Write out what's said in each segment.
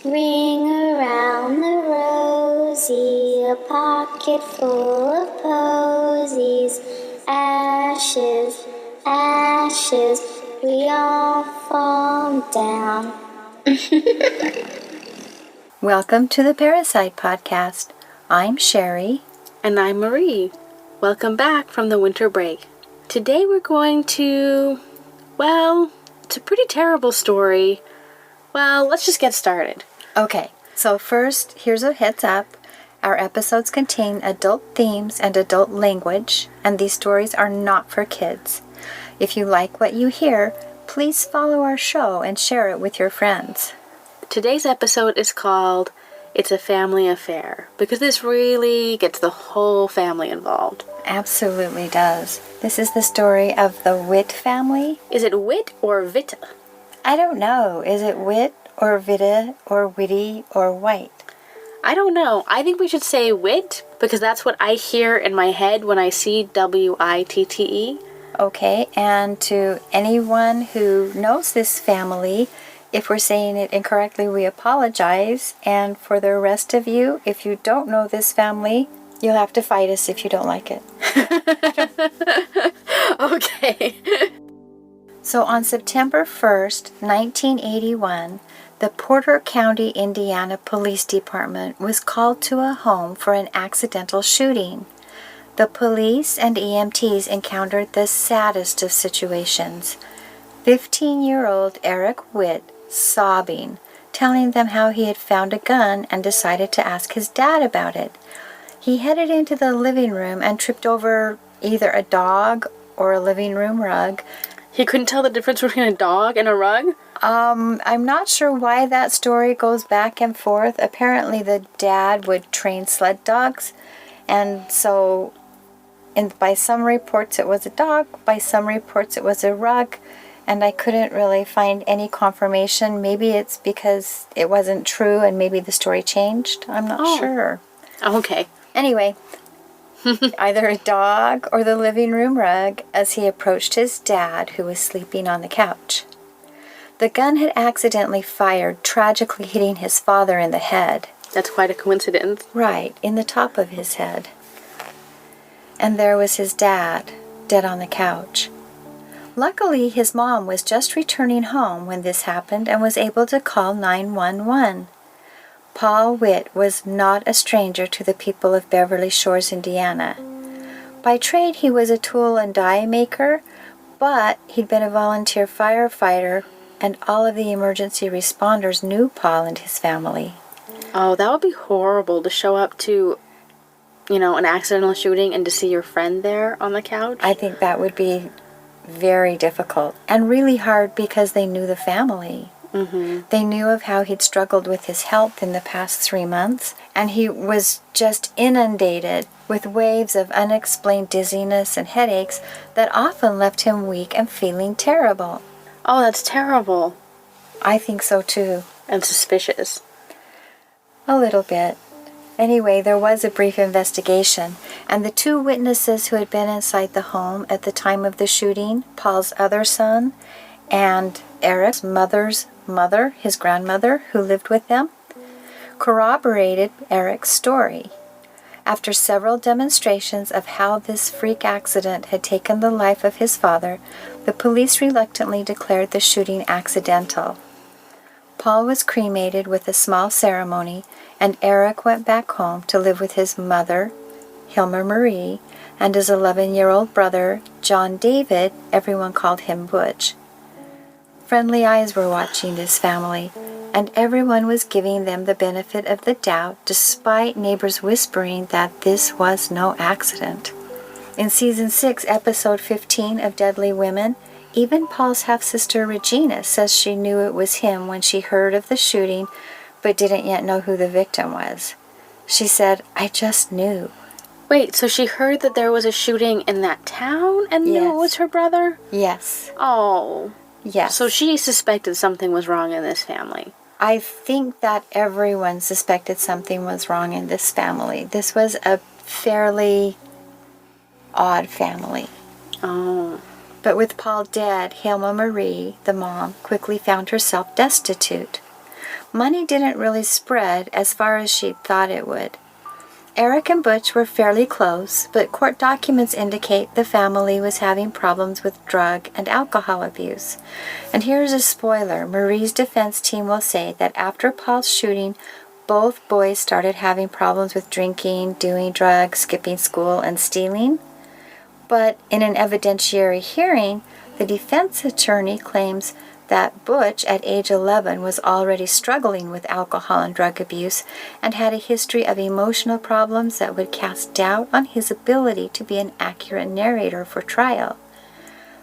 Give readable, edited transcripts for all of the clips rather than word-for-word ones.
Ring around the rosy, a pocket full of posies. Ashes, ashes, we all fall down. Welcome to the Parricide podcast. I'm Sherry. And I'm Marie. Welcome back from the winter break. Today we're going to, it's a pretty terrible story. Well, let's just get started. Okay, so first, here's a heads up. Our episodes contain adult themes and adult language, and these stories are not for kids. If you like what you hear, please follow our show and share it with your friends. Today's episode is called It's a Family Affair, because this really gets the whole family involved. Absolutely does. This is the story of the Witte family. Is it Witte or Witte? I don't know. Is it Witte or Witte or Witty or White? I don't know. I think we should say Witte, because that's what I hear in my head when I see W-I-T-T-E. Okay, and to anyone who knows this family, if we're saying it incorrectly, we apologize. And for the rest of you, if you don't know this family, you'll have to fight us if you don't like it. Okay. So on September 1st, 1981, the Porter County, Indiana Police Department was called to a home for an accidental shooting. The police and EMTs encountered the saddest of situations. 15-year-old Eric Witte sobbing, telling them how he had found a gun and decided to ask his dad about it. He headed into the living room and tripped over either a dog or a living room rug. He couldn't tell the difference between a dog and a rug? I'm not sure why that story goes back and forth. Apparently the dad would train sled dogs, and so by some reports it was a dog, by some reports it was a rug, and I couldn't really find any confirmation. Maybe it's because it wasn't true and maybe the story changed. I'm not sure. Okay. Anyway, either a dog or the living room rug as he approached his dad, who was sleeping on the couch. The gun had accidentally fired, tragically hitting his father in the head. That's quite a coincidence. Right, in the top of his head. And there was his dad, dead on the couch. Luckily, his mom was just returning home when this happened and was able to call 911. Paul Witte was not a stranger to the people of Beverly Shores, Indiana. By trade, he was a tool and die maker, but he'd been a volunteer firefighter, and all of the emergency responders knew Paul and his family. Oh, that would be horrible to show up to, an accidental shooting and to see your friend there on the couch. I think that would be very difficult and really hard because they knew the family. Mm-hmm. They knew of how he'd struggled with his health in the past 3 months, and he was just inundated with waves of unexplained dizziness and headaches that often left him weak and feeling terrible. Oh, that's terrible. I think so too. And suspicious. A little bit. Anyway, there was a brief investigation, and the 2 witnesses who had been inside the home at the time of the shooting, Paul's other son, and Eric's mother's mother, his grandmother, who lived with them, corroborated Eric's story. After several demonstrations of how this freak accident had taken the life of his father, the police reluctantly declared the shooting accidental. Paul was cremated with a small ceremony, and Eric went back home to live with his mother, Hilma Marie, and his 11-year-old brother, John David. Everyone called him Butch. Friendly eyes were watching this family, and everyone was giving them the benefit of the doubt despite neighbors whispering that this was no accident. In Season 6, Episode 15 of Deadly Women, even Paul's half-sister Regina says she knew it was him when she heard of the shooting but didn't yet know who the victim was. She said, "I just knew." Wait, so she heard that there was a shooting in that town and knew it was her brother? Yes. Oh. Yes. So she suspected something was wrong in this family. I think that everyone suspected something was wrong in this family. This was a fairly odd family. Oh. But with Paul dead, Hilma Marie, the mom, quickly found herself destitute. money didn't really spread as far as she'd thought it would. Eric and Butch were fairly close, but court documents indicate the family was having problems with drug and alcohol abuse. And here's a spoiler. Marie's defense team will say that after Paul's shooting, both boys started having problems with drinking, doing drugs, skipping school, and stealing. But in an evidentiary hearing, the defense attorney claims that Butch, at age 11, was already struggling with alcohol and drug abuse and had a history of emotional problems that would cast doubt on his ability to be an accurate narrator for trial.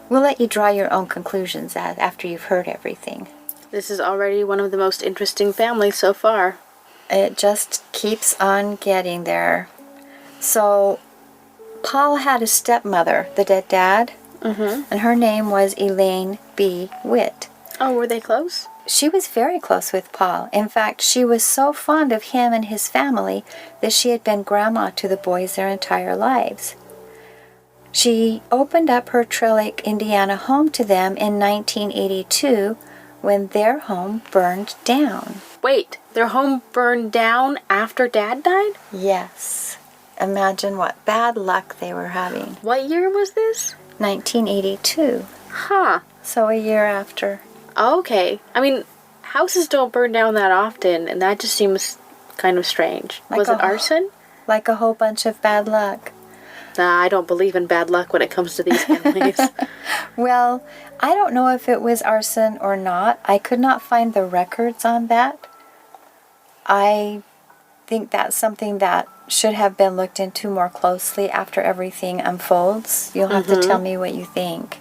We'll let you draw your own conclusions after you've heard everything. This is already one of the most interesting families so far. It just keeps on getting there. So, Paul had a stepmother, the dead dad, and her name was Elaine B. Witte. Oh, were they close? She was very close with Paul. In fact, she was so fond of him and his family that she had been grandma to the boys their entire lives. She opened up her Trail Lake, Indiana home to them in 1982 when their home burned down. Wait, their home burned down after Dad died? Yes. Imagine what bad luck they were having. What year was this? 1982. Huh. So a year after. Okay. I mean, houses don't burn down that often, and that just seems kind of strange. Was it arson? Like a whole bunch of bad luck. Nah, I don't believe in bad luck when it comes to these families. Well, I don't know if it was arson or not. I could not find the records on that. I think that's something that should have been looked into more closely after everything unfolds. You'll have to tell me what you think.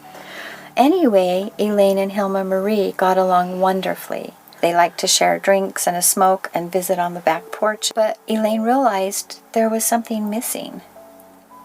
Anyway, Elaine and Hilma Marie got along wonderfully. They liked to share drinks and a smoke and visit on the back porch, but Elaine realized there was something missing.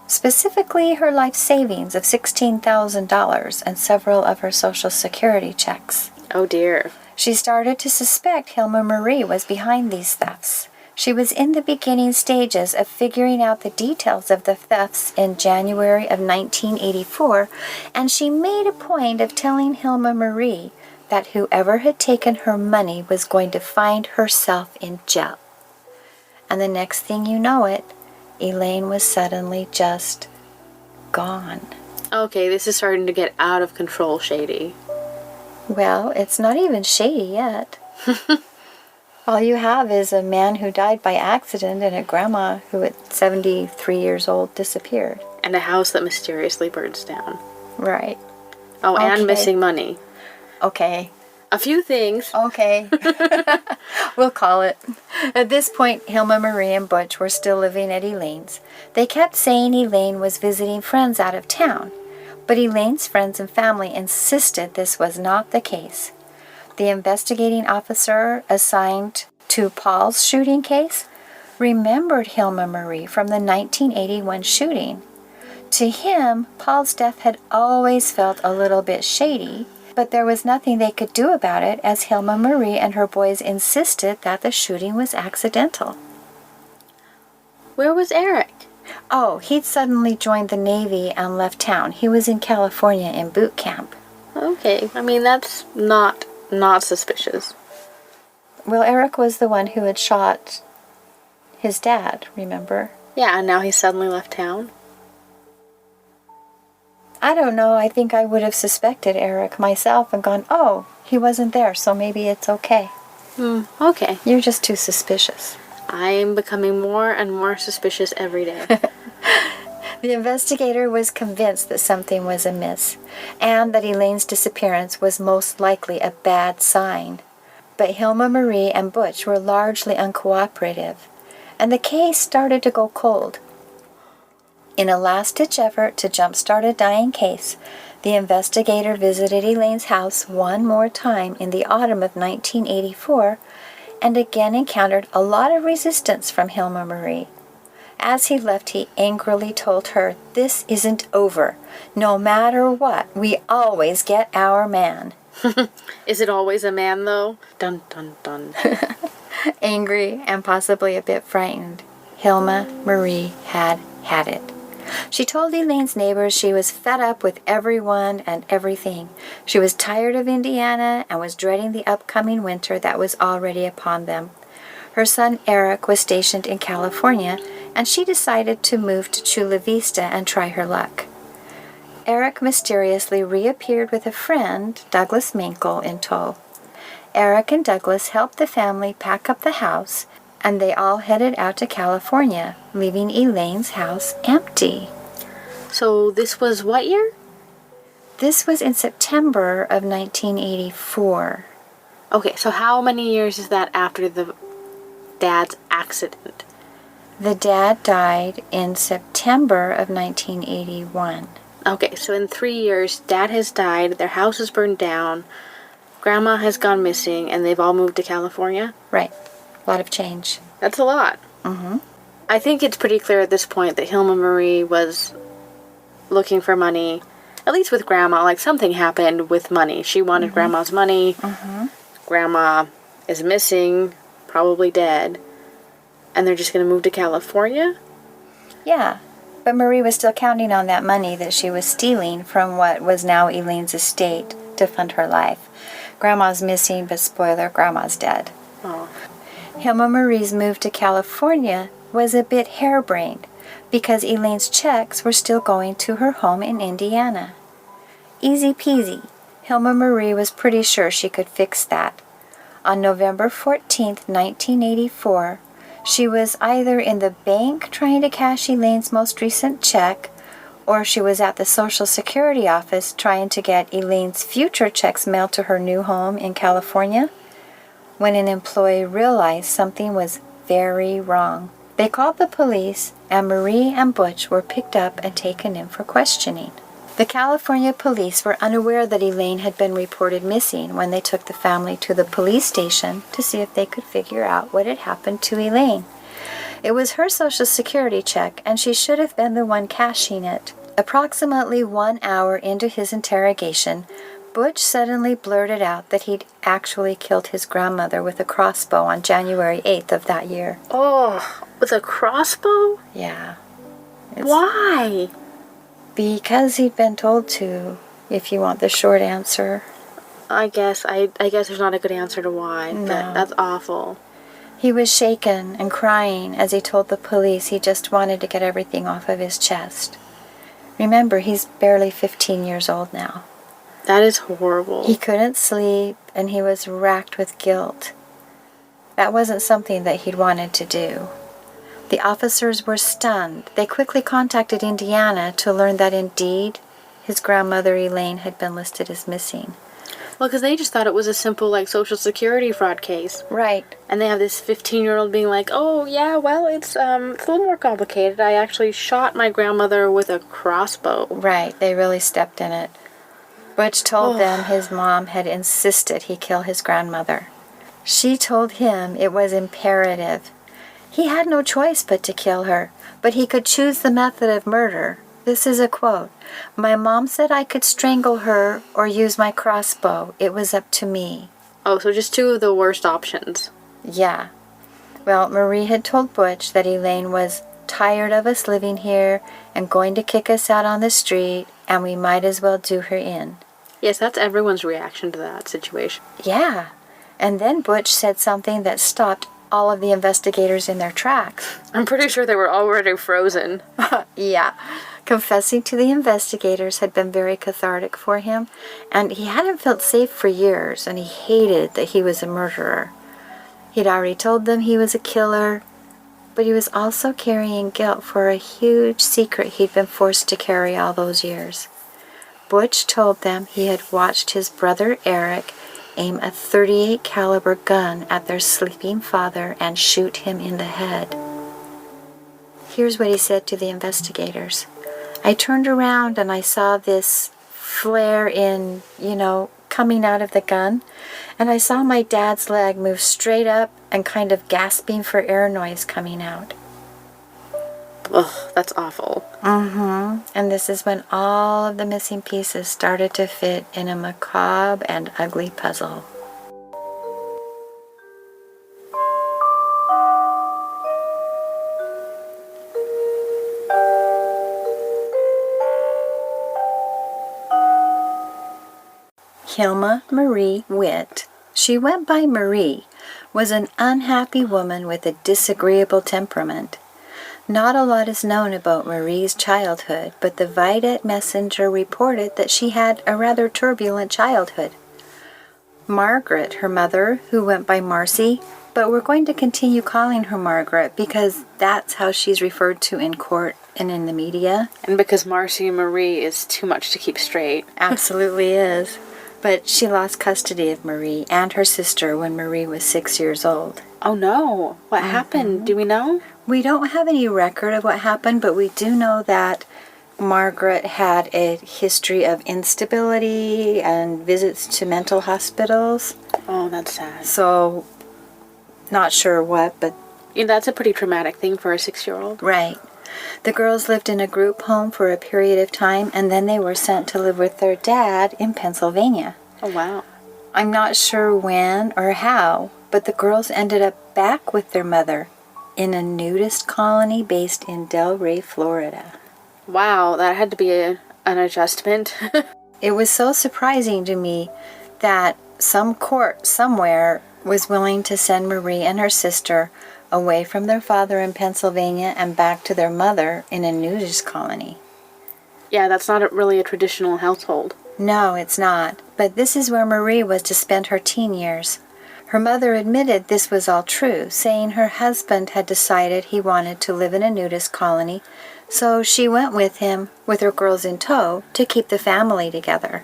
Specifically, her life savings of $16,000 and several of her Social Security checks. Oh dear. She started to suspect Hilma Marie was behind these thefts. She was in the beginning stages of figuring out the details of the thefts in January of 1984, and she made a point of telling Hilma Marie that whoever had taken her money was going to find herself in jail. And the next thing you know it, Elaine was suddenly just gone. Okay, this is starting to get out of control, Shady. Well, it's not even shady yet. All you have is a man who died by accident and a grandma who at 73 years old disappeared. And a house that mysteriously burns down. Right. Oh, Okay. and missing money. Okay. A few things. Okay. We'll call it. At this point, Hilma Marie and Butch were still living at Elaine's. They kept saying Elaine was visiting friends out of town, but Elaine's friends and family insisted this was not the case. The investigating officer assigned to Paul's shooting case remembered Hilma Marie from the 1981 shooting. To him, Paul's death had always felt a little bit shady, but there was nothing they could do about it as Hilma Marie and her boys insisted that the shooting was accidental. Where was Eric? Oh, he'd suddenly joined the Navy and left town. He was in California in boot camp. Okay, I mean, that's not suspicious. Well, Eric was the one who had shot his dad, remember? Yeah, and now he suddenly left town. I don't know. I think I would have suspected Eric myself and gone, oh, he wasn't there, so maybe it's okay. Okay. You're just too suspicious. I am becoming more and more suspicious every day. The investigator was convinced that something was amiss, and that Elaine's disappearance was most likely a bad sign. But Hilma Marie and Butch were largely uncooperative, and the case started to go cold. In a last-ditch effort to jumpstart a dying case, the investigator visited Elaine's house one more time in the autumn of 1984, and again encountered a lot of resistance from Hilma Marie. As he left, he angrily told her, "This isn't over. No matter what, we always get our man." Is it always a man, though? Dun, dun, dun. Angry and possibly a bit frightened, Hilma Marie had it. She told Elaine's neighbors she was fed up with everyone and everything. She was tired of Indiana and was dreading the upcoming winter that was already upon them. Her son Eric was stationed in California, and she decided to move to Chula Vista and try her luck. Eric mysteriously reappeared with a friend, Douglas Minkle, in tow. Eric and Douglas helped the family pack up the house, and they all headed out to California, leaving Elaine's house empty. So this was what year? This was in September of 1984. Okay, so how many years is that after the dad's accident? The dad died in September of 1981. Okay, so in 3 years, Dad has died, their house is burned down, Grandma has gone missing, and they've all moved to California? Right. A lot of change. That's a lot. Mm-hmm. I think it's pretty clear at this point that Hilma Marie was looking for money, at least with Grandma. Like, something happened with money. She wanted Grandma's money. Mm-hmm. Grandma is missing, probably dead, and they're just going to move to California? Yeah. But Marie was still counting on that money that she was stealing from what was now Elaine's estate to fund her life. Grandma's missing, but spoiler, Grandma's dead. Oh. Hilma Marie's move to California was a bit harebrained because Elaine's checks were still going to her home in Indiana. Easy peasy. Hilma Marie was pretty sure she could fix that. On November 14th, 1984, she was either in the bank trying to cash Elaine's most recent check, or she was at the Social Security office trying to get Elaine's future checks mailed to her new home in California, when an employee realized something was very wrong. They called the police, and Marie and Butch were picked up and taken in for questioning. The California police were unaware that Elaine had been reported missing when they took the family to the police station to see if they could figure out what had happened to Elaine. It was her Social Security check, and she should have been the one cashing it. Approximately 1 hour into his interrogation, Butch suddenly blurted out that he'd actually killed his grandmother with a crossbow on January 8th of that year. Oh, with a crossbow? Yeah. Why? Because he'd been told to, if you want the short answer. I guess there's not a good answer to why. No. But that's awful. He was shaken and crying as he told the police he just wanted to get everything off of his chest. Remember, he's barely 15 years old now. That is horrible. He couldn't sleep, and he was racked with guilt. That wasn't something that he'd wanted to do. The officers were stunned. They quickly contacted Indiana to learn that indeed his grandmother Elaine had been listed as missing. Well, because they just thought it was a simple, Social Security fraud case. Right. And they have this 15-year-old being like, oh, yeah, well, it's a little more complicated. I actually shot my grandmother with a crossbow. Right. They really stepped in it. Butch told them his mom had insisted he kill his grandmother. She told him it was imperative. He had no choice but to kill her, but he could choose the method of murder. This is a quote. "My mom said I could strangle her or use my crossbow. It was up to me." Oh, so just two of the worst options. Yeah. Well, Marie had told Butch that Elaine was tired of us living here and going to kick us out on the street, and we might as well do her in. Yes, that's everyone's reaction to that situation. Yeah. And then Butch said something that stopped all of the investigators in their tracks. I'm pretty sure they were already frozen. Yeah. Confessing to the investigators had been very cathartic for him, and he hadn't felt safe for years, and he hated that he was a murderer. He'd already told them he was a killer, but he was also carrying guilt for a huge secret he'd been forced to carry all those years. Butch told them he had watched his brother Eric aim a .38 caliber gun at their sleeping father and shoot him in the head. Here's what he said to the investigators. "I turned around and I saw this flare in, coming out of the gun, and I saw my dad's leg move straight up and kind of gasping for air noise coming out." Ugh, that's awful. Mm-hmm. And this is when all of the missing pieces started to fit in a macabre and ugly puzzle. Hilma Marie Witte, she went by Marie, was an unhappy woman with a disagreeable temperament. Not a lot is known about Marie's childhood, but the Witte Messenger reported that she had a rather turbulent childhood. Margaret, her mother, who went by Marcy, but we're going to continue calling her Margaret because that's how she's referred to in court and in the media. And because Marcy Marie is too much to keep straight. Absolutely is. But she lost custody of Marie and her sister when Marie was 6 years old. Oh no, what happened? Do we know? We don't have any record of what happened, but we do know that Margaret had a history of instability and visits to mental hospitals. Oh, that's sad. So, not sure what, but... Yeah, that's a pretty traumatic thing for a 6-year-old. Right. The girls lived in a group home for a period of time, and then they were sent to live with their dad in Pennsylvania. Oh, wow. I'm not sure when or how, but the girls ended up back with their mother in a nudist colony based in Delray, Florida. Wow, that had to be an adjustment. It was so surprising to me that some court somewhere was willing to send Marie and her sister away from their father in Pennsylvania and back to their mother in a nudist colony. Yeah, that's not really a traditional household. No, it's not. But this is where Marie was to spend her teen years. Her mother admitted this was all true, saying her husband had decided he wanted to live in a nudist colony, so she went with him, with her girls in tow, to keep the family together.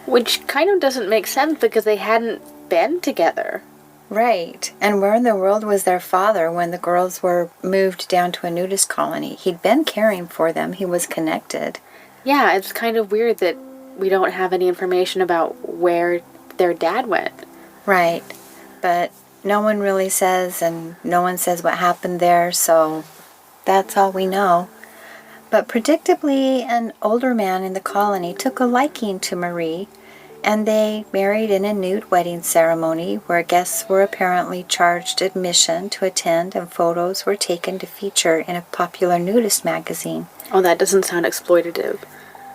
Which kind of doesn't make sense because they hadn't been together. Right. And where in the world was their father when the girls were moved down to a nudist colony? He'd been caring for them. He was connected. Yeah, it's kind of weird that we don't have any information about where their dad went. Right. But no one really says, and no one says what happened there, so that's all we know. But predictably, an older man in the colony took a liking to Marie, and they married in a nude wedding ceremony where guests were apparently charged admission to attend and photos were taken to feature in a popular nudist magazine. Oh, that doesn't sound exploitative.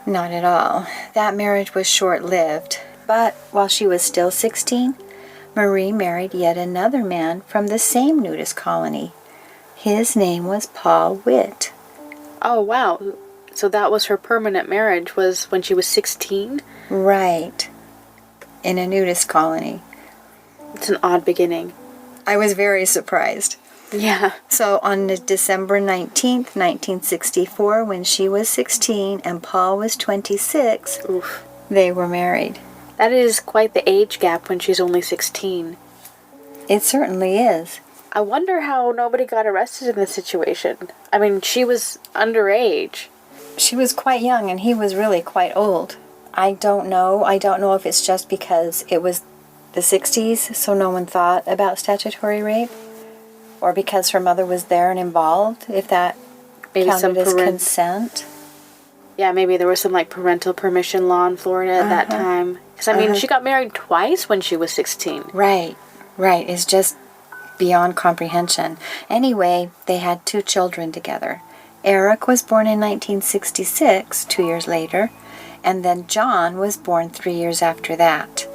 Not at all. That marriage was short-lived, but while she was still 16, Marie married yet another man from the same nudist colony. His name was Paul Witte. Oh, wow. So that was her permanent marriage, was when she was 16? Right. In a nudist colony. It's an odd beginning. I was very surprised. Yeah. So on December 19th, 1964, when she was 16 and Paul was 26, Oof. They were married. That is quite the age gap when she's only 16. It certainly is. I wonder how nobody got arrested in this situation. I mean, she was underage. She was quite young and he was really quite old. I don't know. I don't know if it's just because it was the 60s, so no one thought about statutory rape, or because her mother was there and involved, if that Maybe counted as consent. Yeah, maybe there was some like parental permission law in Florida at that time. Because I mean, she got married twice when she was 16. Right. It's just beyond comprehension. Anyway, they had 2 children together. Eric was born in 1966, 2 years later, and then John was born 3 years after that.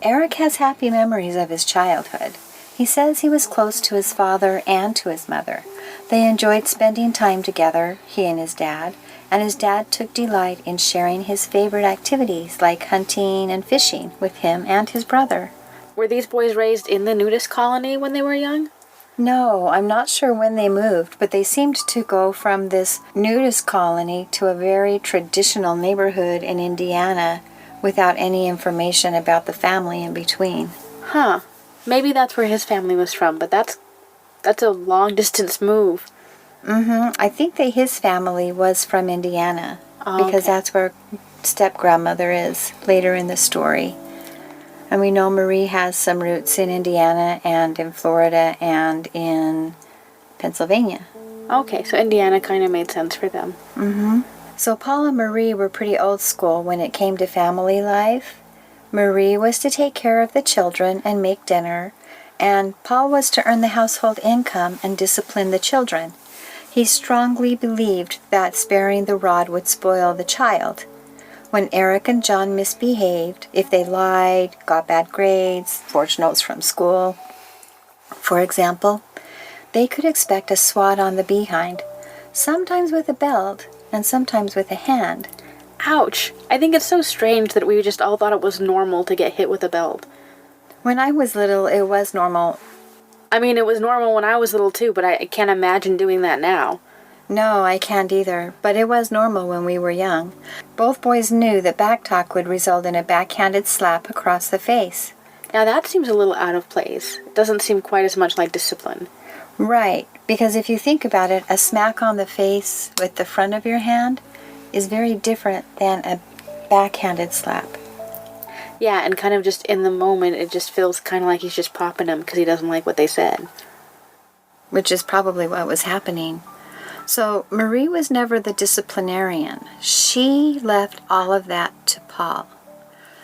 Eric has happy memories of his childhood. He says he was close to his father and to his mother. They enjoyed spending time together, he and his dad took delight in sharing his favorite activities like hunting and fishing with him and his brother. Were these boys raised in the nudist colony when they were young? No, I'm not sure when they moved, but they seemed to go from this nudist colony to a very traditional neighborhood in Indiana without any information about the family in between. Huh. Maybe that's where his family was from, but that's a long-distance move. I think that his family was from Indiana, because okay. that's where step-grandmother is later in the story. And we know Marie has some roots in Indiana and in Florida and in Pennsylvania. Okay, so Indiana kind of made sense for them. So Paul and Marie were pretty old school when it came to family life. Marie was to take care of the children and make dinner, and Paul was to earn the household income and discipline the children. He strongly believed that sparing the rod would spoil the child. When Eric and John misbehaved, if they lied, got bad grades, forged notes from school, for example, they could expect a swat on the behind, sometimes with a belt and sometimes with a hand. Ouch! I think it's so strange that we just all thought it was normal to get hit with a belt. When I was little, it was normal. I mean, it was normal when I was little too, but I can't imagine doing that now. No, I can't either, but it was normal when we were young. Both boys knew that backtalk would result in a backhanded slap across the face. Now that seems a little out of place. It doesn't seem quite as much like discipline. Right, because if you think about it, a smack on the face with the front of your hand is very different than a backhanded slap. Yeah, and kind of just in the moment, it just feels kind of like he's just popping them because he doesn't like what they said. Which is probably what was happening. So Marie was never the disciplinarian. She left all of that to Paul.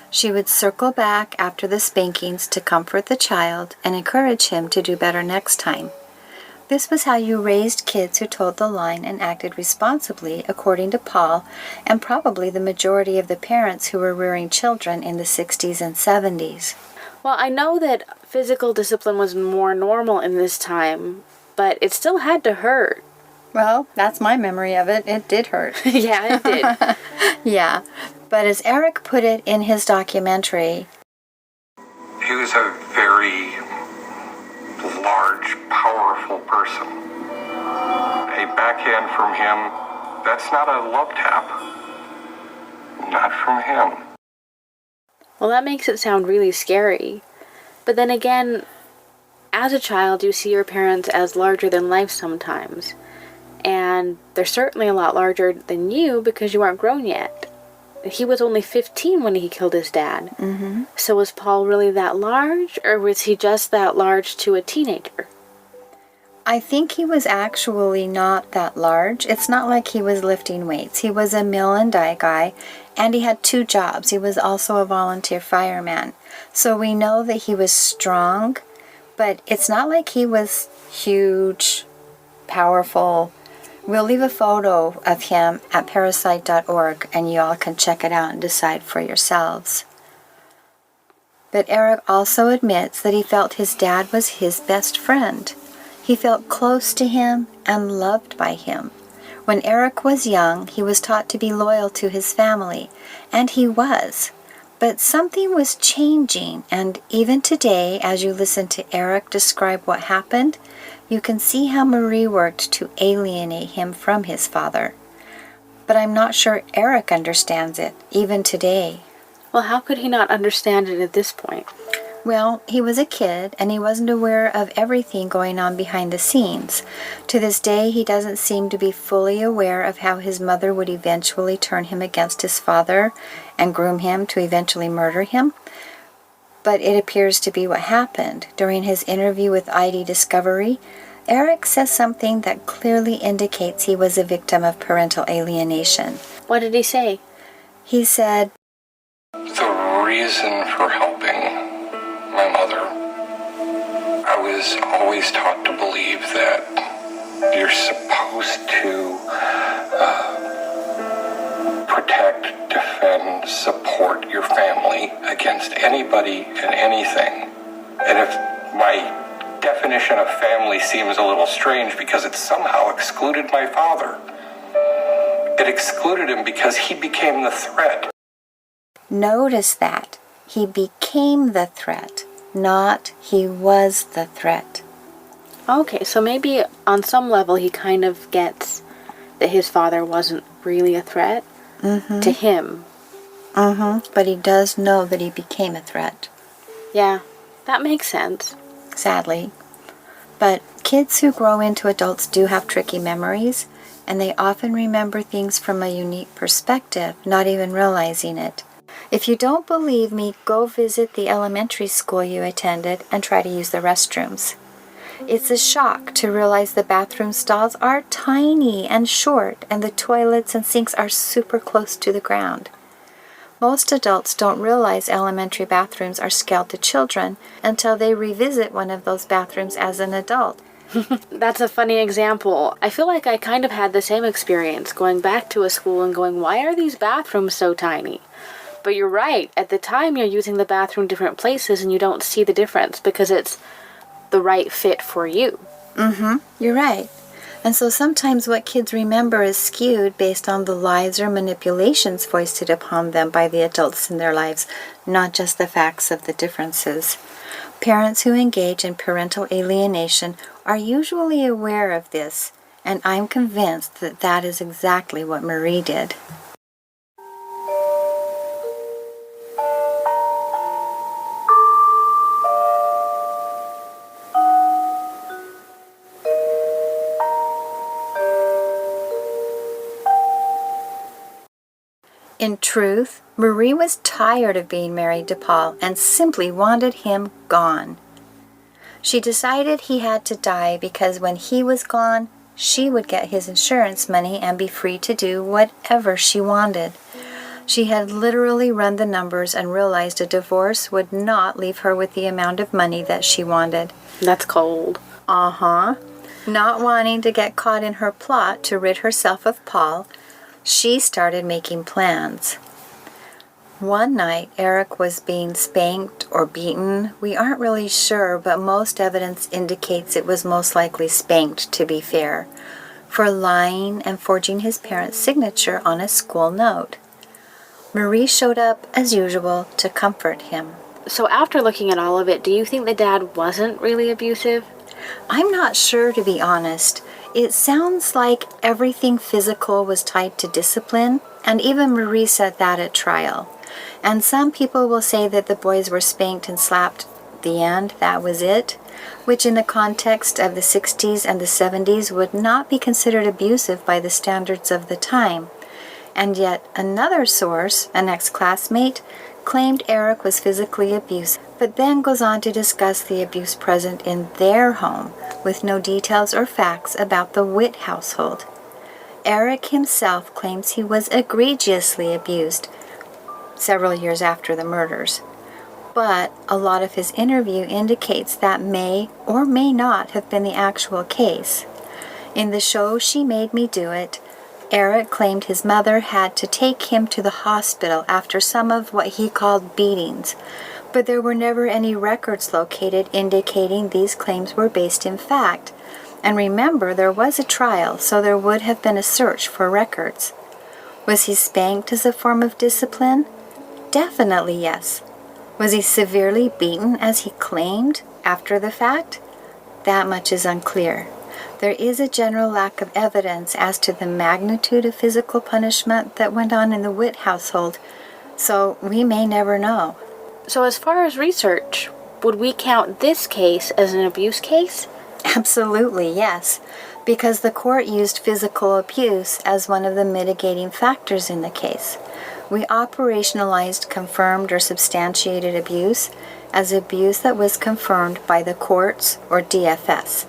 She would circle back after the spankings to comfort the child and encourage him to do better next time. This was how you raised kids who told the line and acted responsibly, according to Paul, and probably the majority of the parents who were rearing children in the 60s and 70s. Well, I know that physical discipline was more normal in this time, but it still had to hurt. Well, that's my memory of it. It did hurt. Yeah, it did. Yeah, but as Eric put it in his documentary, he was a very large, powerful person. A backhand from him, that's not a love tap. Not from him. Well, that makes it sound really scary. But then again, as a child, you see your parents as larger than life sometimes. And they're certainly a lot larger than you because you aren't grown yet. He was only 15 when he killed his dad. Mm-hmm. So was Paul really that large, or was he just that large to a teenager? I think he was actually not that large. It's not like he was lifting weights. He was a mill and die guy, and he had 2 jobs. He was also a volunteer fireman. So we know that he was strong, but it's not like he was huge, powerful. We'll leave a photo of him at patricide.org, and you all can check it out and decide for yourselves. But Eric also admits that he felt his dad was his best friend. He felt close to him and loved by him. When Eric was young, he was taught to be loyal to his family, and he was. But something was changing, and even today, as you listen to Eric describe what happened, you can see how Marie worked to alienate him from his father. But I'm not sure Eric understands it, even today. Well, how could he not understand it at this point? Well, he was a kid, and he wasn't aware of everything going on behind the scenes. To this day, he doesn't seem to be fully aware of how his mother would eventually turn him against his father and groom him to eventually murder him. But it appears to be what happened. During his interview with ID Discovery, Eric says something that clearly indicates he was a victim of parental alienation. What did he say? He said, The reason for helping my mother, I was always taught to believe that you're supposed to protect, defend, support your family against anybody and anything. And if my definition of family seems a little strange because it somehow excluded my father, it excluded him because he became the threat. Notice that. He became the threat, not he was the threat. Okay, so maybe on some level he kind of gets that his father wasn't really a threat to him. But he does know that he became a threat. Yeah, that makes sense. Sadly. But kids who grow into adults do have tricky memories, and they often remember things from a unique perspective, not even realizing it. If you don't believe me, go visit the elementary school you attended and try to use the restrooms. It's a shock to realize the bathroom stalls are tiny and short, and the toilets and sinks are super close to the ground. Most adults don't realize elementary bathrooms are scaled to children until they revisit one of those bathrooms as an adult. That's a funny example. I feel like I kind of had the same experience going back to a school and going, why are these bathrooms so tiny? But you're right. At the time, you're using the bathroom different places and you don't see the difference because it's the right fit for you. You're right. And so sometimes what kids remember is skewed based on the lies or manipulations foisted upon them by the adults in their lives, not just the facts of the differences. Parents who engage in parental alienation are usually aware of this, and I'm convinced that that is exactly what Marie did. In truth, Marie was tired of being married to Paul and simply wanted him gone. She decided he had to die because when he was gone, she would get his insurance money and be free to do whatever she wanted. She had literally run the numbers and realized a divorce would not leave her with the amount of money that she wanted. That's cold. Not wanting to get caught in her plot to rid herself of Paul, she started making plans. One night, Eric was being spanked or beaten. We aren't really sure, but most evidence indicates it was most likely spanked, to be fair, for lying and forging his parents' signature on a school note. Marie showed up, as usual, to comfort him. So after looking at all of it, do you think the dad wasn't really abusive? I'm not sure, to be honest. It sounds like everything physical was tied to discipline, and even Marie said that at trial. And some people will say that the boys were spanked and slapped. The end, that was it, which in the context of the 60s and the 70s would not be considered abusive by the standards of the time. And yet another source, an ex-classmate, claimed Eric was physically abused, but then goes on to discuss the abuse present in their home, with no details or facts about the Witte household. Eric himself claims he was egregiously abused several years after the murders, but a lot of his interview indicates that may or may not have been the actual case. In the show She Made Me Do It, Eric claimed his mother had to take him to the hospital after some of what he called beatings, but there were never any records located indicating these claims were based in fact. And remember, there was a trial, so there would have been a search for records. Was he spanked as a form of discipline? Definitely yes. Was he severely beaten as he claimed after the fact? That much is unclear. There is a general lack of evidence as to the magnitude of physical punishment that went on in the Witte household, so we may never know. So as far as research, would we count this case as an abuse case? Absolutely, yes, because the court used physical abuse as one of the mitigating factors in the case. We operationalized confirmed or substantiated abuse as abuse that was confirmed by the courts or DFS.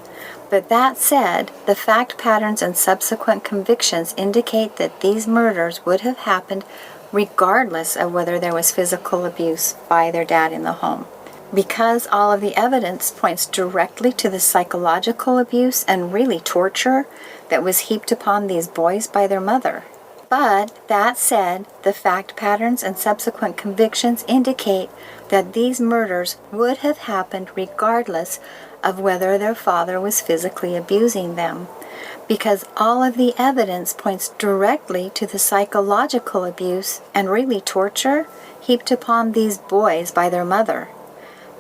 But that said, the fact patterns and subsequent convictions indicate that these murders would have happened regardless of whether there was physical abuse by their dad in the home. Because all of the evidence points directly to the psychological abuse and really torture that was heaped upon these boys by their mother. But that said, the fact patterns and subsequent convictions indicate that these murders would have happened regardless of whether their father was physically abusing them, because all of the evidence points directly to the psychological abuse and really torture heaped upon these boys by their mother.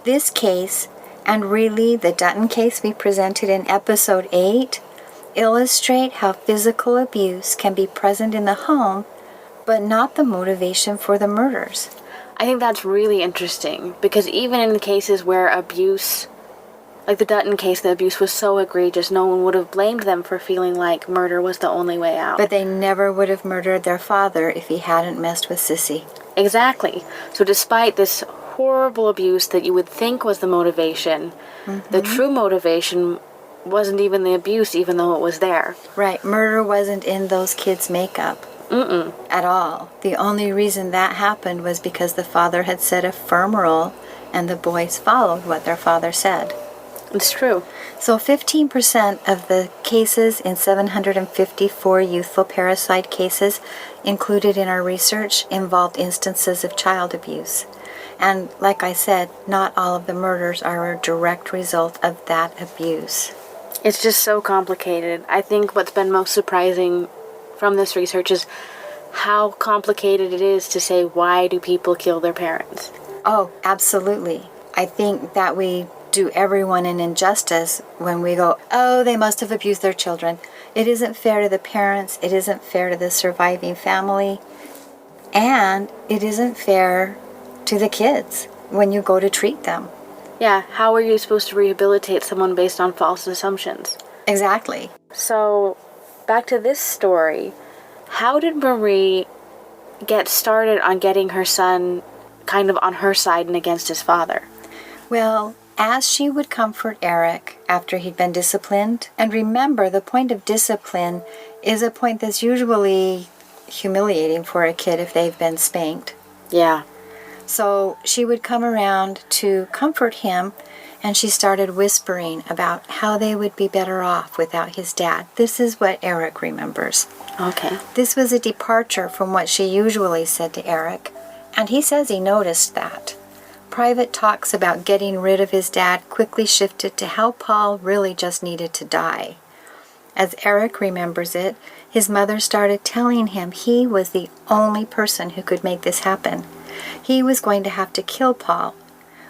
This case, and really the Dutton case we presented in episode 8, illustrate how physical abuse can be present in the home, but not the motivation for the murders. I think that's really interesting, because even in the cases where abuse, like the Dutton case, the abuse was so egregious, no one would have blamed them for feeling like murder was the only way out. But they never would have murdered their father if he hadn't messed with Sissy. Exactly. So despite this horrible abuse that you would think was the motivation, the true motivation wasn't even the abuse, even though it was there. Right. Murder wasn't in those kids' makeup. At all. The only reason that happened was because the father had set a firm rule and the boys followed what their father said. It's true. So 15% of the cases in 754 youthful parricide cases included in our research involved instances of child abuse. And like I said, not all of the murders are a direct result of that abuse. It's just so complicated. I think what's been most surprising from this research is how complicated it is to say, why do people kill their parents? Oh, absolutely. I think that we do everyone an injustice when we go, oh, they must have abused their children. It isn't fair to the parents. It isn't fair to the surviving family. And it isn't fair to the kids when you go to treat them. Yeah, how are you supposed to rehabilitate someone based on false assumptions? Exactly. So, back to this story. How did Marie get started on getting her son kind of on her side and against his father? Well, as she would comfort Eric after he'd been disciplined, and remember, the point of discipline is a point that's usually humiliating for a kid if they've been spanked. Yeah. So she would come around to comfort him, and she started whispering about how they would be better off without his dad. This is what Eric remembers. Okay. This was a departure from what she usually said to Eric, and he says he noticed that. Private talks about getting rid of his dad quickly shifted to how Paul really just needed to die. As Eric remembers it, his mother started telling him he was the only person who could make this happen. He was going to have to kill Paul.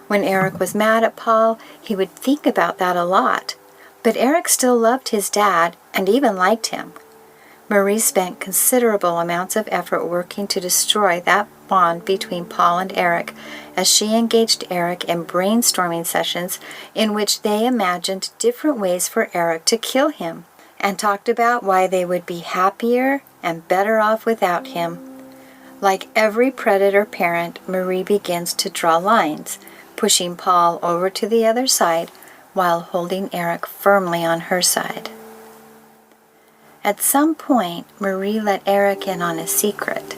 When Eric was mad at Paul, he would think about that a lot. But Eric still loved his dad and even liked him. Marie spent considerable amounts of effort working to destroy that bond between Paul and Eric as she engaged Eric in brainstorming sessions in which they imagined different ways for Eric to kill him and talked about why they would be happier and better off without him. Like every predator parent, Marie begins to draw lines, pushing Paul over to the other side while holding Eric firmly on her side. At some point, Marie let Eric in on a secret.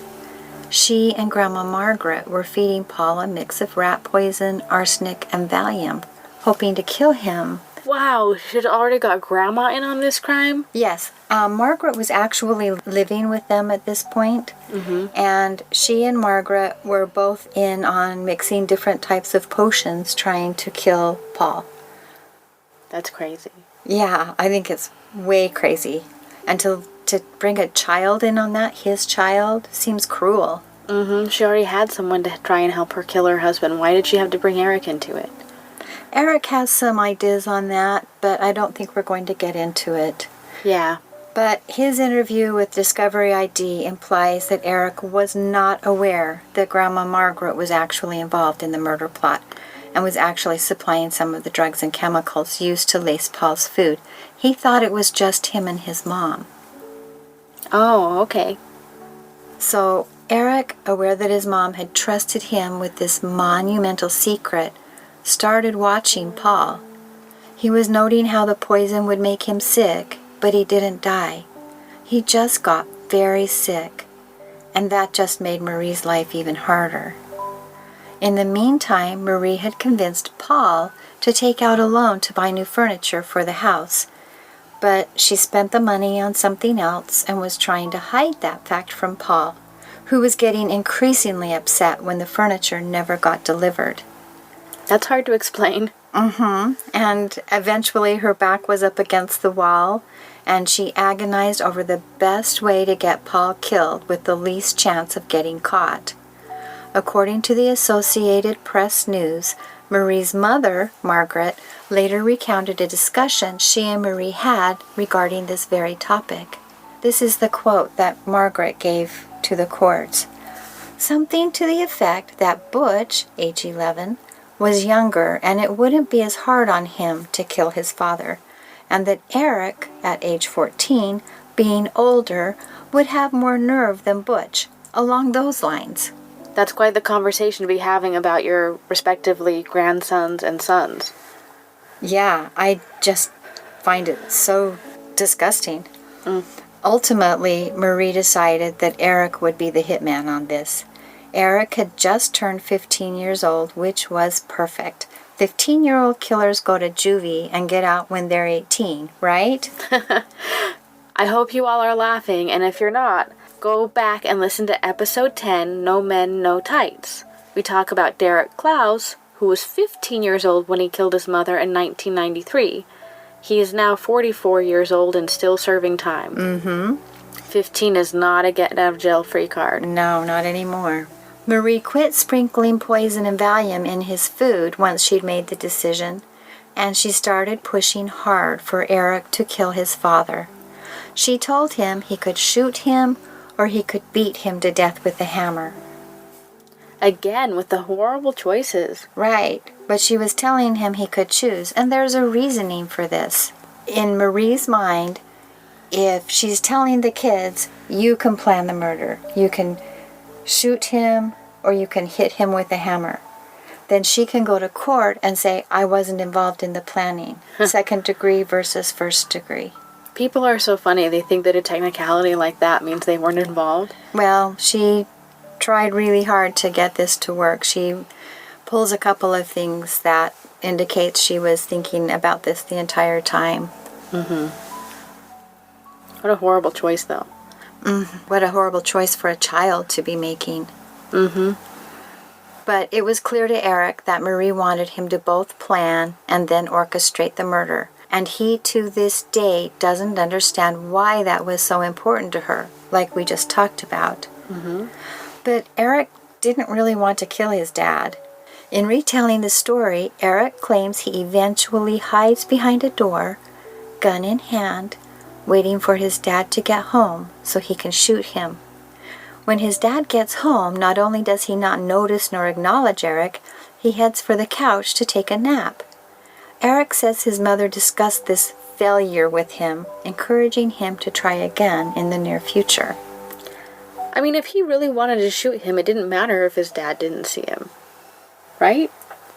She and Grandma Margaret were feeding Paul a mix of rat poison, arsenic, and Valium, hoping to kill him. Wow, she'd already got Grandma in on this crime? Yes, Margaret was actually living with them at this point, and she and Margaret were both in on mixing different types of potions trying to kill Paul. That's crazy. Yeah, I think it's way crazy. And to bring a child in on that, his child, seems cruel. She already had someone to try and help her kill her husband. Why did she have to bring Eric into it? Eric has some ideas on that, but I don't think we're going to get into it. Yeah. But his interview with Discovery ID implies that Eric was not aware that Grandma Margaret was actually involved in the murder plot and was actually supplying some of the drugs and chemicals used to lace Paul's food. He thought it was just him and his mom. Oh, okay. So Eric, aware that his mom had trusted him with this monumental secret, started watching Paul. He was noting how the poison would make him sick, but he didn't die. He just got very sick, and that just made Marie's life even harder. In the meantime, Marie had convinced Paul to take out a loan to buy new furniture for the house, but she spent the money on something else and was trying to hide that fact from Paul, who was getting increasingly upset when the furniture never got delivered. That's hard to explain. And eventually her back was up against the wall, and she agonized over the best way to get Paul killed with the least chance of getting caught. According to the Associated Press News, Marie's mother, Margaret, later recounted a discussion she and Marie had regarding this very topic. This is the quote that Margaret gave to the courts. Something to the effect that Butch, age 11, was younger and it wouldn't be as hard on him to kill his father, and that Eric, at age 14, being older, would have more nerve than Butch, along those lines. That's quite the conversation to be having about your respectively grandsons and sons. Yeah, I just find it so disgusting. Ultimately, Marie decided that Eric would be the hitman on this. Eric had just turned 15 years old, which was perfect. 15-year-old killers go to juvie and get out when they're 18, right? I hope you all are laughing, and if you're not, go back and listen to episode 10, No Men, No Tights. We talk about Derek Klaus, who was 15 years old when he killed his mother in 1993. He is now 44 years old and still serving time. Mm-hmm. 15 is not a get-out-of-jail-free card. No, not anymore. Marie quit sprinkling poison and Valium in his food once she'd made the decision, and she started pushing hard for Eric to kill his father. She told him he could shoot him or he could beat him to death with a hammer. Again, with the horrible choices. Right, but she was telling him he could choose, and there's a reasoning for this. In Marie's mind, if she's telling the kids, you can plan the murder, you can shoot him or you can hit him with a hammer, then she can go to court and say, I wasn't involved in the planning. Second degree versus first degree. People are so funny. They think that a technicality like that means they weren't involved. Well, she tried really hard to get this to work. She pulls a couple of things that indicates she was thinking about this the entire time. Mm-hmm. What a horrible choice, though. What a horrible choice for a child to be making. Mm-hmm. But it was clear to Eric that Marie wanted him to both plan and then orchestrate the murder. And he, to this day, doesn't understand why that was so important to her, like we just talked about. Mm-hmm. But Eric didn't really want to kill his dad. In retelling the story, Eric claims he eventually hides behind a door, gun in hand, waiting for his dad to get home so he can shoot him. When his dad gets home, not only does he not notice nor acknowledge Eric, he heads for the couch to take a nap. Eric says his mother discussed this failure with him, encouraging him to try again in the near future. I mean, if he really wanted to shoot him, it didn't matter if his dad didn't see him. Right?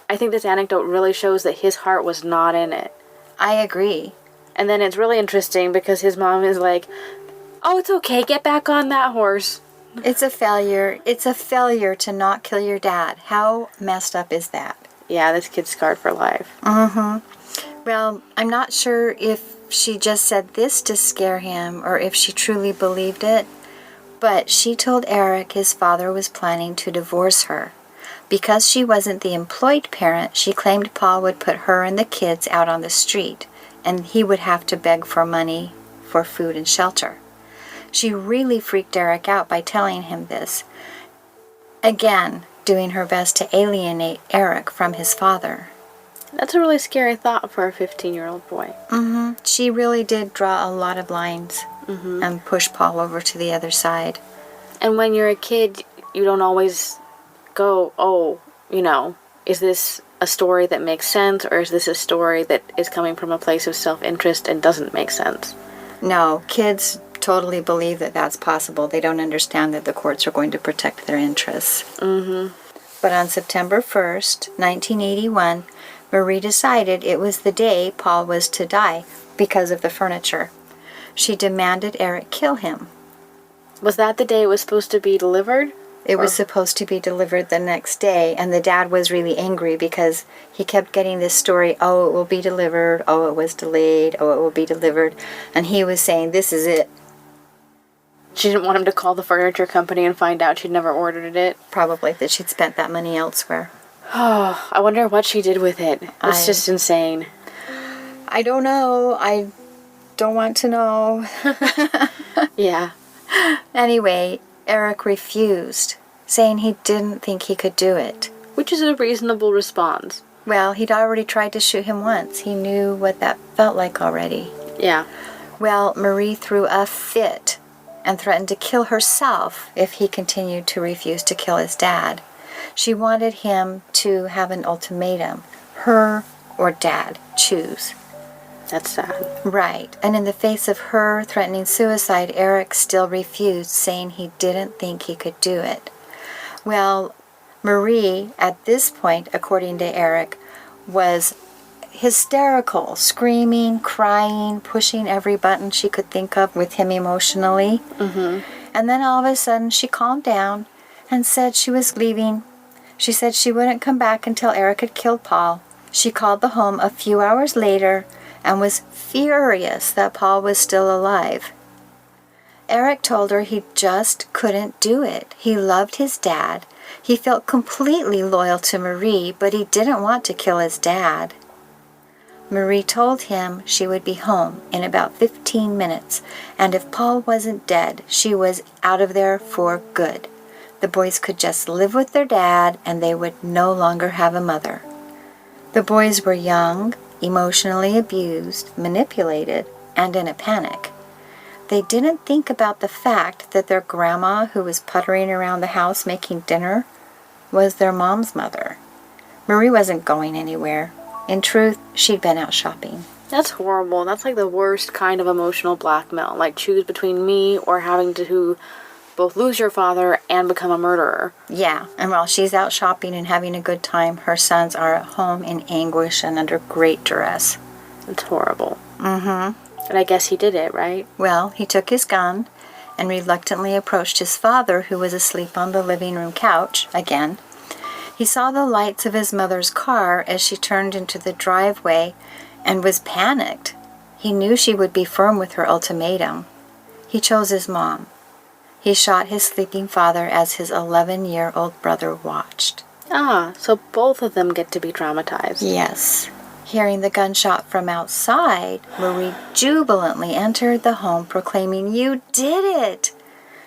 I think this anecdote really shows that his heart was not in it. I agree. And then it's really interesting because his mom is like, oh, it's okay, get back on that horse. It's a failure. It's a failure to not kill your dad. How messed up is that? Yeah, this kid's scarred for life. Mm-hmm. Well, I'm not sure if she just said this to scare him or if she truly believed it, but she told Eric his father was planning to divorce her. Because she wasn't the employed parent, she claimed Paul would put her and the kids out on the street, and he would have to beg for money for food and shelter. She really freaked Eric out by telling him this. Again, doing her best to alienate Eric from his father. That's a really scary thought for a 15-year-old boy. Mm-hmm. She really did draw a lot of lines and push Paul over to the other side. And when you're a kid, you don't always go, oh, is this a story that makes sense, or is this a story that is coming from a place of self-interest and doesn't make sense? No, kids totally believe that that's possible. They don't understand that the courts are going to protect their interests. Mm-hmm. But on September 1st, 1981, Marie decided it was the day Paul was to die because of the furniture. She demanded Eric kill him. Was that the day it was supposed to be delivered? It was supposed to be delivered the next day, and the dad was really angry because he kept getting this story, oh, it will be delivered, oh, it was delayed, oh, it will be delivered, and he was saying, this is it. She didn't want him to call the furniture company and find out she'd never ordered it? Probably that she'd spent that money elsewhere. Oh, I wonder what she did with it. It's just insane. I don't know. I don't want to know. Yeah. Anyway, Eric refused, saying he didn't think he could do it. Which is a reasonable response. Well, he'd already tried to shoot him once. He knew what that felt like already. Yeah. Well, Marie threw a fit and threatened to kill herself if he continued to refuse to kill his dad. She wanted him to have an ultimatum. Her or dad, choose. That's sad. Right. And in the face of her threatening suicide, Eric still refused, saying he didn't think he could do it. Well, Marie, at this point, according to Eric, was hysterical, screaming, crying, pushing every button she could think of with him emotionally. Mm-hmm. And then all of a sudden she calmed down and said she was leaving. She said she wouldn't come back until Eric had killed Paul. She called the home a few hours later and was furious that Paul was still alive. Eric told her he just couldn't do it. He loved his dad. He felt completely loyal to Marie, but he didn't want to kill his dad. Marie told him she would be home in about 15 minutes, and if Paul wasn't dead, she was out of there for good. The boys could just live with their dad, and they would no longer have a mother. The boys were young, emotionally abused, manipulated, and in a panic. They didn't think about the fact that their grandma, who was puttering around the house making dinner, was their mom's mother. Marie wasn't going anywhere. In truth, she'd been out shopping. That's horrible. That's like the worst kind of emotional blackmail. Like, choose between me or having to both lose your father and become a murderer. Yeah, and while she's out shopping and having a good time, her sons are at home in anguish and under great duress. It's horrible. Mm-hmm. And I guess he did it, right? Well, he took his gun and reluctantly approached his father, who was asleep on the living room couch, again. He saw the lights of his mother's car as she turned into the driveway and was panicked. He knew she would be firm with her ultimatum. He chose his mom. He shot his sleeping father as his 11-year-old brother watched. Ah, so both of them get to be traumatized. Yes. Hearing the gunshot from outside, Marie jubilantly entered the home, proclaiming, "You did it!"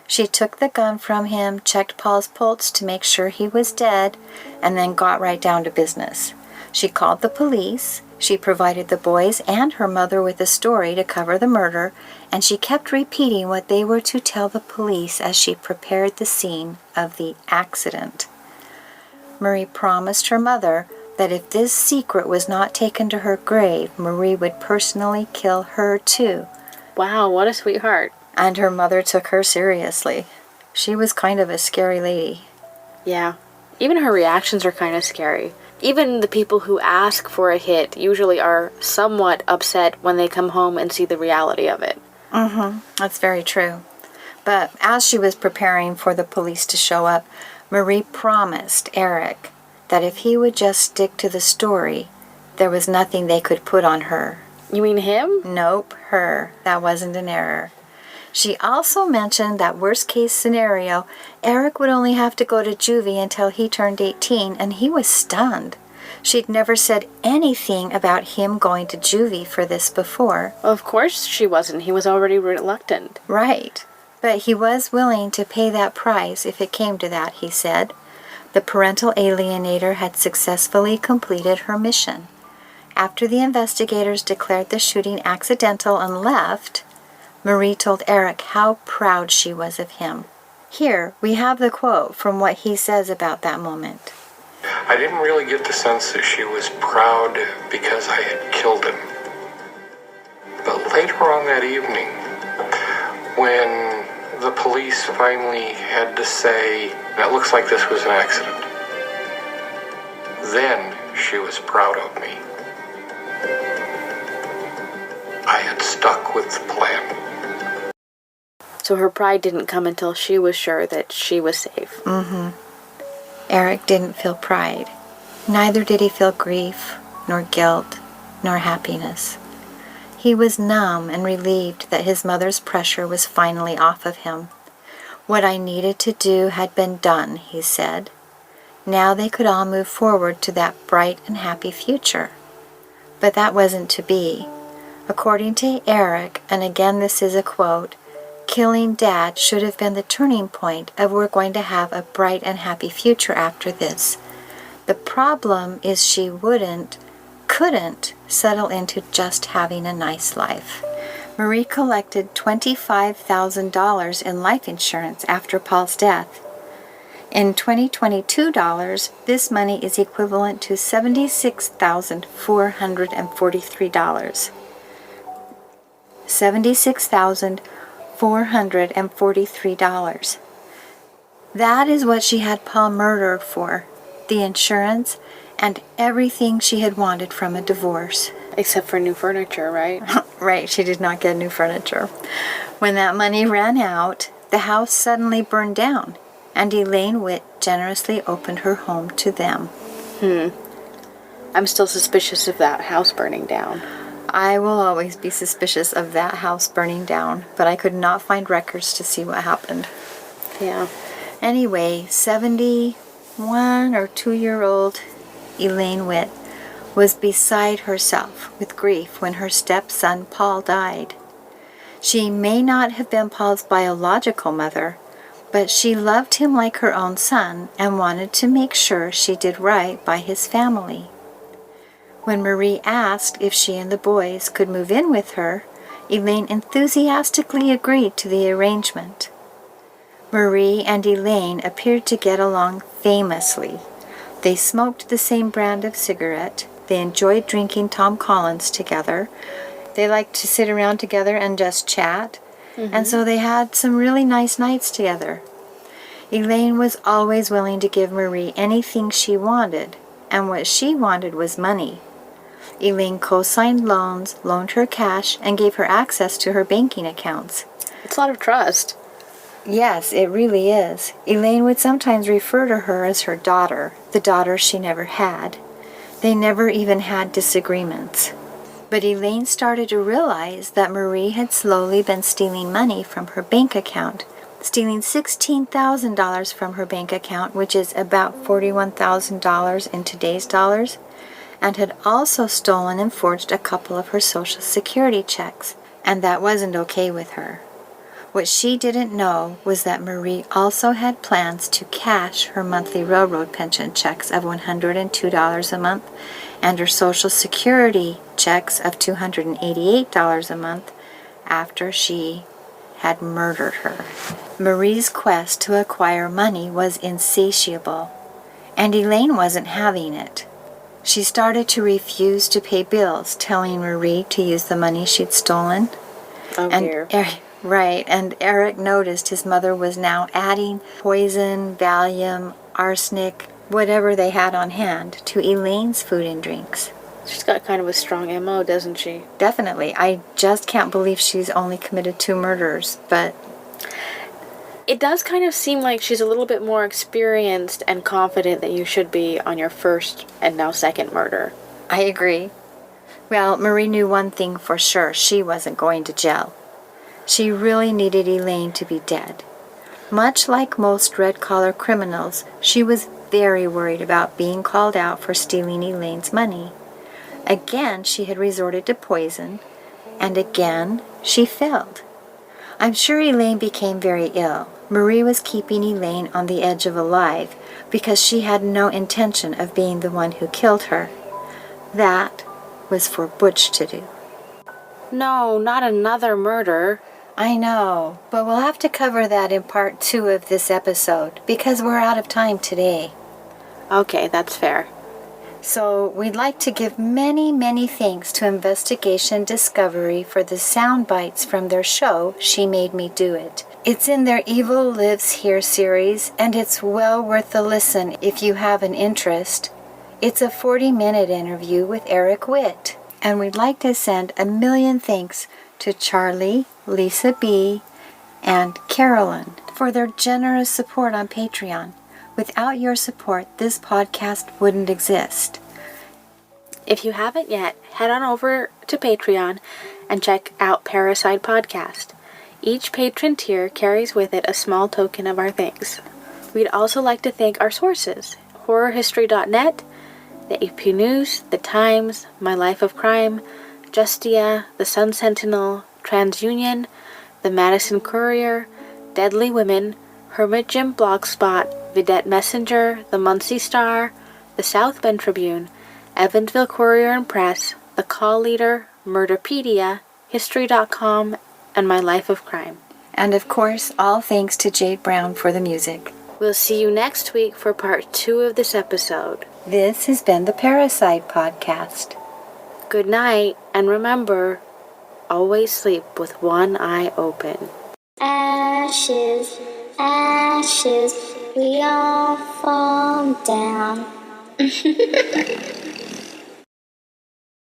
She took the gun from him, checked Paul's pulse to make sure he was dead, and then got right down to business. She called the police, she provided the boys and her mother with a story to cover the murder, and she kept repeating what they were to tell the police as she prepared the scene of the accident. Marie promised her mother that if this secret was not taken to her grave, Marie would personally kill her too. Wow, what a sweetheart. And her mother took her seriously. She was kind of a scary lady. Yeah. Even her reactions are kind of scary. Even the people who ask for a hit usually are somewhat upset when they come home and see the reality of it. Mm-hmm. That's very true. But as she was preparing for the police to show up, Marie promised Eric that if he would just stick to the story, there was nothing they could put on her. You mean him? Nope, her. That wasn't an error. She also mentioned that worst case scenario, Eric would only have to go to juvie until he turned 18, and he was stunned. She'd never said anything about him going to juvie for this before. Well, of course she wasn't. He was already reluctant. Right. But he was willing to pay that price if it came to that, he said. The parental alienator had successfully completed her mission. After the investigators declared the shooting accidental and left, Marie told Eric how proud she was of him. Here, we have the quote from what he says about that moment. I didn't really get the sense that she was proud because I had killed him. But later on that evening, when the police finally had to say, "It looks like this was an accident," then she was proud of me. I had stuck with the plan. So her pride didn't come until she was sure that she was safe. Mm-hmm. Eric didn't feel pride. Neither did he feel grief, nor guilt, nor happiness. He was numb and relieved that his mother's pressure was finally off of him. What I needed to do had been done, he said. Now they could all move forward to that bright and happy future. But that wasn't to be. According to Eric, and again this is a quote, killing Dad should have been the turning point of we're going to have a bright and happy future after this. The problem is she couldn't settle into just having a nice life. Marie collected $25,000 in life insurance after Paul's death. In 2022 dollars, this money is equivalent to $76,443. $76,443. That is what she had Paul murdered for, the insurance and everything she had wanted from a divorce. Except for new furniture, right? Right, she did not get new furniture. When that money ran out, the house suddenly burned down, and Elaine Witte generously opened her home to them. I'm still suspicious of that house burning down. I will always be suspicious of that house burning down, but I could not find records to see what happened. Yeah. Anyway, 71 or 2-year-old Elaine Witte was beside herself with grief when her stepson Paul died. She may not have been Paul's biological mother, but she loved him like her own son and wanted to make sure she did right by his family. When Marie asked if she and the boys could move in with her, Elaine enthusiastically agreed to the arrangement. Marie and Elaine appeared to get along famously. They smoked the same brand of cigarette. They enjoyed drinking Tom Collins together. They liked to sit around together and just chat. And so they had some really nice nights together. Elaine was always willing to give Marie anything she wanted, and what she wanted was money. Elaine co-signed loans, loaned her cash, and gave her access to her banking accounts. It's a lot of trust. Yes, it really is. Elaine would sometimes refer to her as her daughter, the daughter she never had. They never even had disagreements. But Elaine started to realize that Marie had slowly been stealing money from her bank account, stealing $16,000 from her bank account, which is about $41,000 in today's dollars, and had also stolen and forged a couple of her Social Security checks, and that wasn't okay with her. What she didn't know was that Marie also had plans to cash her monthly railroad pension checks of $102 a month and her Social Security checks of $288 a month after she had murdered her. Marie's quest to acquire money was insatiable, and Elaine wasn't having it. She started to refuse to pay bills, telling Marie to use the money she'd stolen. Oh, dear. Right, and Eric noticed his mother was now adding poison, Valium, arsenic, whatever they had on hand, to Elaine's food and drinks. She's got kind of a strong MO, doesn't she? Definitely. I just can't believe she's only committed 2 murders, but... It does kind of seem like she's a little bit more experienced and confident than you should be on your first and now second murder. I agree. Well, Marie knew one thing for sure. She wasn't going to jail. She really needed Elaine to be dead. Much like most red-collar criminals, she was very worried about being called out for stealing Elaine's money. Again, she had resorted to poison, and again, she failed. I'm sure Elaine became very ill. Marie was keeping Elaine on the edge of alive because she had no intention of being the one who killed her. That was for Butch to do. No, not another murder. I know, but we'll have to cover that in part 2 of this episode because we're out of time today. Okay, that's fair. So we'd like to give many, many thanks to Investigation Discovery for the sound bites from their show, She Made Me Do It. It's in their Evil Lives Here series, and it's well worth the listen if you have an interest. It's a 40-minute interview with Eric Witte. And we'd like to send a million thanks to Charlie, Lisa B., and Carolyn for their generous support on Patreon. Without your support, this podcast wouldn't exist. If you haven't yet, head on over to Patreon and check out Parricide Podcast. Each patron tier carries with it a small token of our thanks. We'd also like to thank our sources, horrorhistory.net, the AP News, The Times, My Life of Crime, Justia, The Sun Sentinel, TransUnion, The Madison Courier, Deadly Women, Hermit Jim Blogspot, Vidette Messenger, The Muncie Star, The South Bend Tribune, Evansville Courier and Press, The Call Leader, Murderpedia, History.com, and My Life of Crime. And of course, all thanks to Jade Brown for the music. We'll see you next week for part 2 of this episode. This has been the Parricide Podcast. Good night, and remember, always sleep with one eye open. Ashes, ashes, we all fall down.